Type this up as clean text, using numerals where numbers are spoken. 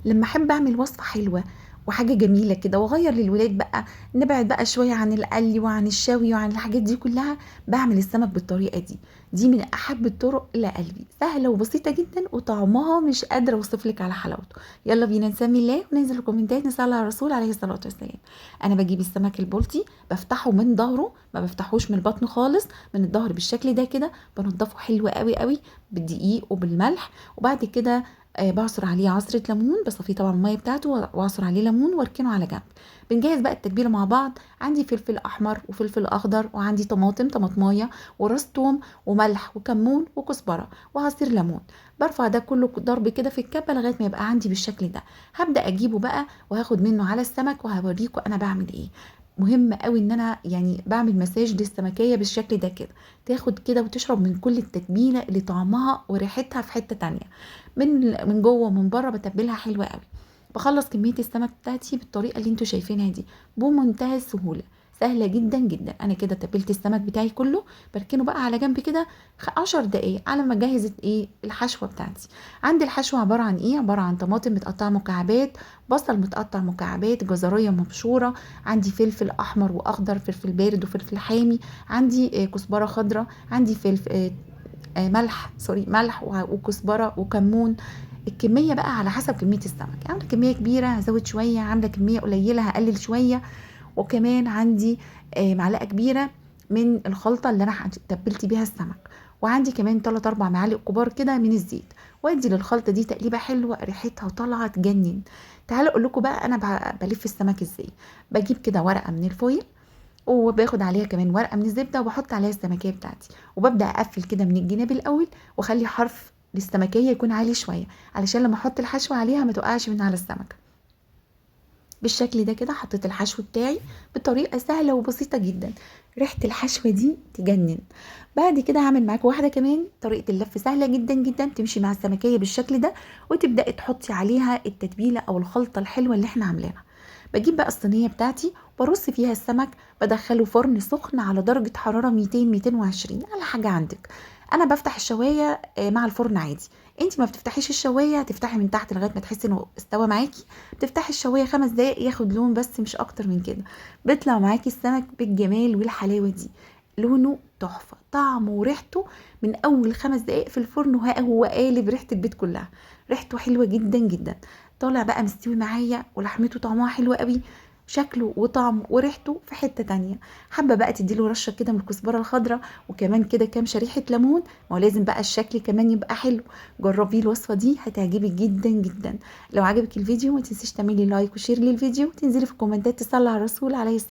لما احب اعمل وصفه حلوه وحاجه جميله كده واغير للولاد بقى، نبعد بقى شويه عن القلي وعن الشوي وعن الحاجات دي كلها. بعمل السمك بالطريقه دي من احب الطرق الى قلبي، سهله وبسيطه جدا وطعمها مش قادره اوصف لك على حلاوته. يلا بينا نسمي الله وننزل الكومنتات نصلي على الرسول عليه الصلاه والسلام. انا بجيب السمك البلطي، بفتحه من ظهره، ما بفتحوش من البطن خالص، من الظهر بالشكل ده كده. بنضفه حلو قوي قوي بالدقيق وبالملح، وبعد كده بعصر عليه عصرة ليمون، بصفيه طبعا المية بتاعته واعصر عليه ليمون واركنه على جنب. بنجهز بقى التتبيلة مع بعض. عندي فلفل احمر وفلفل اخضر، وعندي طماطمايه وراس توم وملح وكمون وكزبرة وعصير ليمون. برفع ده كله ضرب كده في الكبة لغاية ما يبقى عندي بالشكل ده. هبدأ اجيبه بقى وهاخد منه على السمك وهوريكم انا بعمل ايه. مهم قوي ان انا يعني بعمل مساج للسمكية بالشكل ده كده، تاخد كده وتشرب من كل التتبيلة اللي طعمها وريحتها في حتة تانية. من جوه ومن بره بتبلها حلوه قوي. بخلص كميه السمك بتاعتي بالطريقه اللي انتوا شايفينها دي بمنتهى السهوله، سهله جدا جدا. انا كده تبلت السمك بتاعي كله، بركنه بقى على جنب كده 10 دقايق على ما اجهز ايه الحشوه بتاعتي. عندي الحشوه عباره عن ايه؟ عباره عن طماطم متقطعه مكعبات، بصل متقطع مكعبات، جزريه مبشوره، عندي فلفل احمر واخضر، فلفل بارد وفلفل حامي، عندي كزبره خضراء، عندي فلفل ملح، سوري، ملح وكزبره وكمون. الكميه بقى على حسب كميه السمك، عامله كميه كبيره هزود شويه، عامله كميه قليله هقلل شويه. وكمان عندي معلقه كبيره من الخلطه اللي انا تبلت بيها السمك، وعندي كمان 3 4 معالق كبار كده من الزيت. وادي للخلطه دي تقليبه حلوه ريحتها طالعه تجنن. تعالوا اقول لكم بقى انا بلف السمك ازاي. بجيب كده ورقه من الفويل، وباخد عليها كمان ورقه من الزبده وبحط عليها السمكيه بتاعتي، وببدا اقفل كده من الجناب الاول، واخلي حرف السمكيه يكون عالي شويه علشان لما احط الحشو عليها ما تقعش من على السمكه. بالشكل ده كده حطيت الحشو بتاعي بطريقه سهله وبسيطه جدا، ريحه الحشوه دي تجنن. بعد كده هعمل معاكم واحده كمان طريقه اللف سهله جدا جدا تمشي مع السمكيه بالشكل ده، وتبداي تحطي عليها التتبيله او الخلطه الحلوه اللي احنا عاملينها. بجيب بقى الصينيه بتاعتي، برص فيها السمك، بدخله فرن سخن على درجه حراره 200 220 على حاجه عندك. انا بفتح الشوايه مع الفرن عادي. انت ما بتفتحيش الشوايه، تفتحي من تحت لغايه ما تحسي انه استوى معاكي. بتفتحي الشوايه 5 دقايق ياخد لون بس مش اكتر من كده، بيطلع معاكي السمك بالجمال والحلاوه دي. لونه تحفه، طعمه وريحته من اول 5 دقايق في الفرن وهو قالب ريحه البيت كلها. ريحته حلوه جدا جدا. طالع بقى مستوي معايا ولحمته طعمها حلو قوي، شكله وطعمه وريحته في حته تانية. حابه بقى تديله رشه كده من الكزبره الخضراء، وكمان كده كام شريحه ليمون. ما هو لازم بقى الشكل كمان يبقى حلو. جربيه الوصفه دي هتعجبك جدا جدا. لو عجبك الفيديو ما تنسيش تعملي لايك وشير للفيديو، تنزلي في الكومنتات تصلي على الرسول عليه